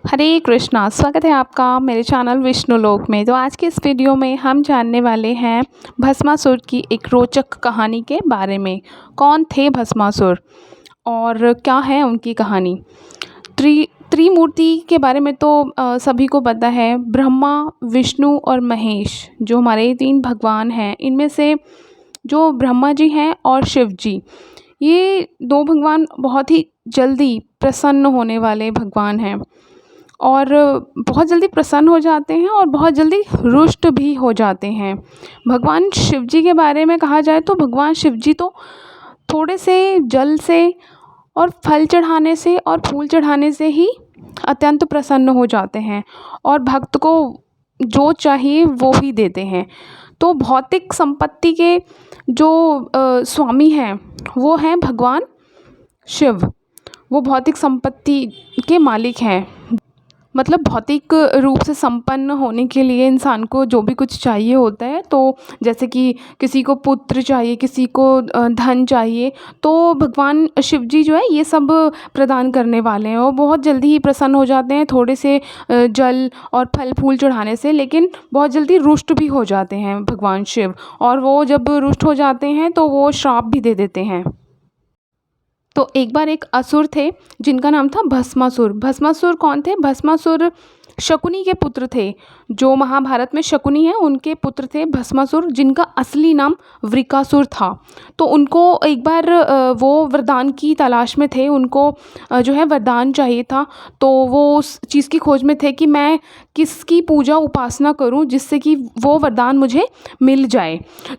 हरे कृष्णा। स्वागत है आपका मेरे चैनल विष्णुलोक में। तो आज के इस वीडियो में हम जानने वाले हैं भस्मासुर की एक रोचक कहानी के बारे में। कौन थे भस्मासुर और क्या है उनकी कहानी। त्रिमूर्ति के बारे में तो सभी को पता है। ब्रह्मा, विष्णु और महेश जो हमारे तीन भगवान हैं, इनमें से जो ब्रह्मा जी हैं और शिव जी, ये दो भगवान बहुत ही जल्दी प्रसन्न होने वाले भगवान हैं और बहुत जल्दी प्रसन्न हो जाते हैं और बहुत जल्दी रुष्ट भी हो जाते हैं। भगवान शिव जी के बारे में कहा जाए तो भगवान शिव जी तो थोड़े से जल से और फल चढ़ाने से और फूल चढ़ाने से ही अत्यंत प्रसन्न हो जाते हैं और भक्त को जो चाहिए वो ही देते हैं। तो भौतिक संपत्ति के जो स्वामी हैं वो हैं भगवान शिव। वो भौतिक संपत्ति के मालिक हैं। मतलब भौतिक रूप से संपन्न होने के लिए इंसान को जो भी कुछ चाहिए होता है, तो जैसे कि किसी को पुत्र चाहिए, किसी को धन चाहिए, तो भगवान शिव जी जो है ये सब प्रदान करने वाले हैं। वो बहुत जल्दी ही प्रसन्न हो जाते हैं थोड़े से जल और फल फूल चढ़ाने से, लेकिन बहुत जल्दी रुष्ट भी हो जाते हैं भगवान शिव। और वो जब रुष्ट हो जाते हैं तो वो श्राप भी दे देते हैं। तो एक बार एक असुर थे जिनका नाम था भस्मासुर। भस्मासुर कौन थे? भस्मासुर शकुनी के पुत्र थे। जो महाभारत में शकुनी है उनके पुत्र थे भस्मासुर, जिनका असली नाम वृकासुर था। तो उनको एक बार वो वरदान की तलाश में थे। उनको जो है वरदान चाहिए था। तो वो उस चीज़ की खोज में थे कि मैं किसकी पूजा उपासना करूं जिससे कि वो वरदान मुझे मिल जाए।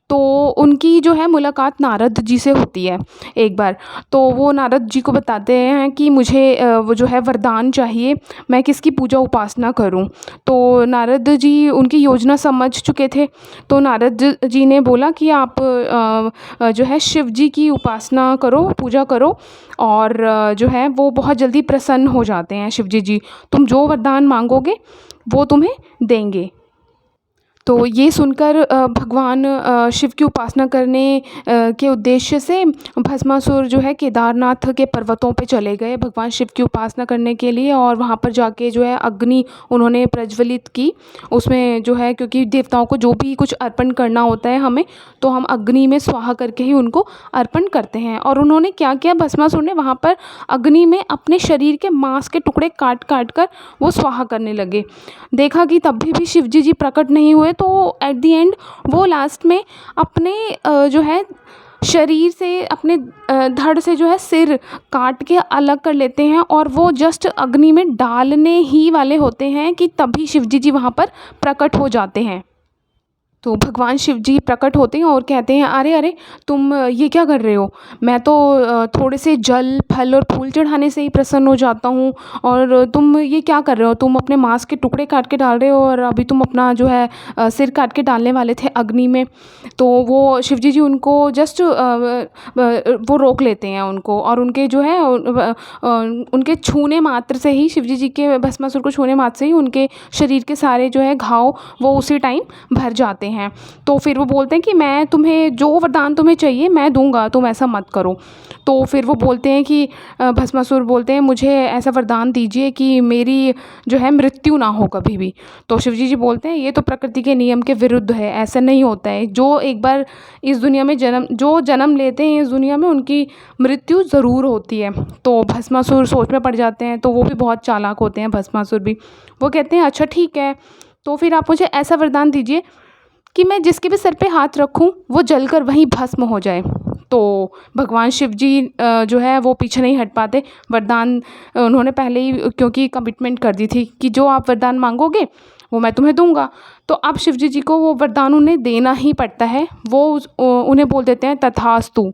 तो उनकी जो है मुलाकात नारद जी से होती है एक बार। तो वो नारद जी को बताते हैं कि मुझे वो जो है वरदान चाहिए, मैं किसकी पूजा उपासना करूं। तो नारद जी उनकी योजना समझ चुके थे। तो नारद जी ने बोला कि आप जो है शिव जी की उपासना करो, पूजा करो, और जो है वो बहुत जल्दी प्रसन्न हो जाते हैं शिव जी। तुम जो वरदान मांगोगे वो तुम्हें देंगे। तो ये सुनकर भगवान शिव की उपासना करने के उद्देश्य से भस्मासुर जो है केदारनाथ के पर्वतों पे चले गए भगवान शिव की उपासना करने के लिए। और वहाँ पर जाके जो है अग्नि उन्होंने प्रज्वलित की। उसमें जो है, क्योंकि देवताओं को जो भी कुछ अर्पण करना होता है हमें, तो हम अग्नि में स्वाहा करके ही उनको अर्पण करते हैं। और उन्होंने क्या किया, भस्मासुर ने वहाँ पर अग्नि में अपने शरीर के मांस के टुकड़े काट काट कर वो स्वाहा करने लगे। देखा कि तब भी शिव जी प्रकट नहीं हुए। तो एट द एंड वो लास्ट में अपने जो है शरीर से, अपने धड़ से जो है सिर काट के अलग कर लेते हैं और वो जस्ट अग्नि में डालने ही वाले होते हैं कि तभी शिव जी वहाँ पर प्रकट हो जाते हैं। तो भगवान शिव जी प्रकट होते हैं और कहते हैं, अरे अरे तुम ये क्या कर रहे हो? मैं तो थोड़े से जल फल और फूल चढ़ाने से ही प्रसन्न हो जाता हूँ, और तुम ये क्या कर रहे हो? तुम अपने मांस के टुकड़े काट के डाल रहे हो और अभी तुम अपना जो है सिर काट के डालने वाले थे अग्नि में। तो वो शिव जी उनको जस्ट वो रोक लेते हैं उनको, और उनके जो है उनके छूने मात्र से ही, शिव जी के भस्मासुर को छूने मात्र से ही उनके शरीर के सारे जो है घाव वो उसी टाइम भर जाते हैं। तो फिर वो बोलते हैं कि मैं तुम्हें जो वरदान तुम्हें चाहिए मैं दूंगा, तुम ऐसा मत करो। तो फिर वो बोलते हैं कि भस्मासुर बोलते हैं, मुझे ऐसा वरदान दीजिए कि मेरी जो है मृत्यु ना हो कभी भी। तो शिव जी बोलते हैं, ये तो प्रकृति के नियम के विरुद्ध है, ऐसा नहीं होता है। जो एक बार इस दुनिया में जन्म लेते हैं इस दुनिया में, उनकी मृत्यु ज़रूर होती है। तो भस्मासुर सोच में पड़ जाते हैं। तो वो भी बहुत चालाक होते हैं भस्मासुर भी। वो कहते हैं, अच्छा ठीक है, तो फिर आप मुझे ऐसा वरदान दीजिए कि मैं जिसके भी सर पे हाथ रखूं वो जलकर वहीं भस्म हो जाए। तो भगवान शिव जी जो है वो पीछे नहीं हट पाते। वरदान उन्होंने पहले ही क्योंकि कमिटमेंट कर दी थी कि जो आप वरदान मांगोगे वो मैं तुम्हें दूंगा। तो अब शिव जी को वो वरदान उन्हें देना ही पड़ता है। वो उन्हें बोल देते हैं, तथास्तु।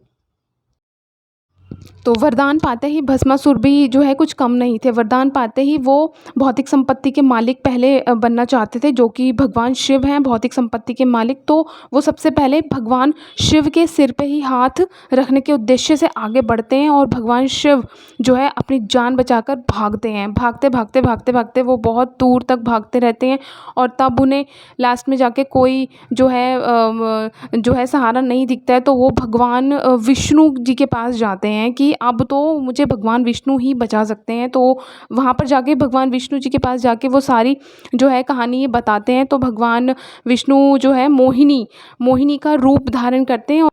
तो वरदान पाते ही भस्मासुर भी जो है कुछ कम नहीं थे। वरदान पाते ही वो भौतिक संपत्ति के मालिक पहले बनना चाहते थे, जो कि भगवान शिव हैं भौतिक संपत्ति के मालिक। तो वो सबसे पहले भगवान शिव के सिर पे ही हाथ रखने के उद्देश्य से आगे बढ़ते हैं और भगवान शिव जो है अपनी जान बचाकर भागते हैं। भागते भागते भागते भागते वो बहुत दूर तक भागते रहते हैं और तब उन्हें लास्ट में जाके कोई जो है सहारा नहीं दिखता है। तो वो भगवान विष्णु जी के पास जाते हैं कि अब तो मुझे भगवान विष्णु ही बचा सकते हैं। तो वहाँ पर जाके भगवान विष्णु जी के पास जाके वो सारी जो है कहानी ये बताते हैं। तो भगवान विष्णु जो है मोहिनी का रूप धारण करते हैं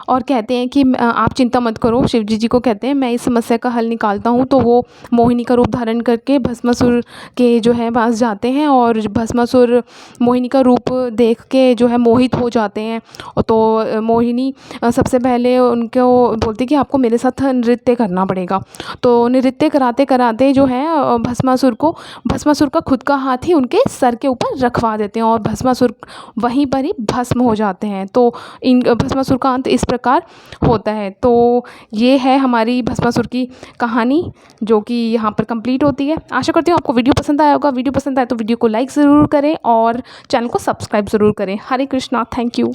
और कहते हैं कि आप चिंता मत करो, शिव जी को कहते हैं मैं इस समस्या का हल निकालता हूँ। तो वो मोहिनी का रूप धारण करके भस्मासुर के जो है पास जाते हैं और भस्मासुर मोहिनी का रूप देख के जो है मोहित हो जाते हैं। तो मोहिनी सबसे पहले उनको बोलती है कि आपको मेरे साथ नृत्य करना पड़ेगा। तो नृत्य कराते कराते जो है भस्मासुर का खुद का हाथ ही उनके सर के ऊपर रखवा देते हैं और भस्मासुर वहीं पर ही भस्म हो जाते हैं। तो इन भस्मासुर का अंत इस प्रकार होता है। तो ये है हमारी भस्मासुर की कहानी जो कि यहाँ पर कंप्लीट होती है। आशा करती हूँ आपको वीडियो पसंद आया होगा। वीडियो पसंद आए तो वीडियो को लाइक ज़रूर करें और चैनल को सब्सक्राइब ज़रूर करें। हरे कृष्णा, थैंक यू।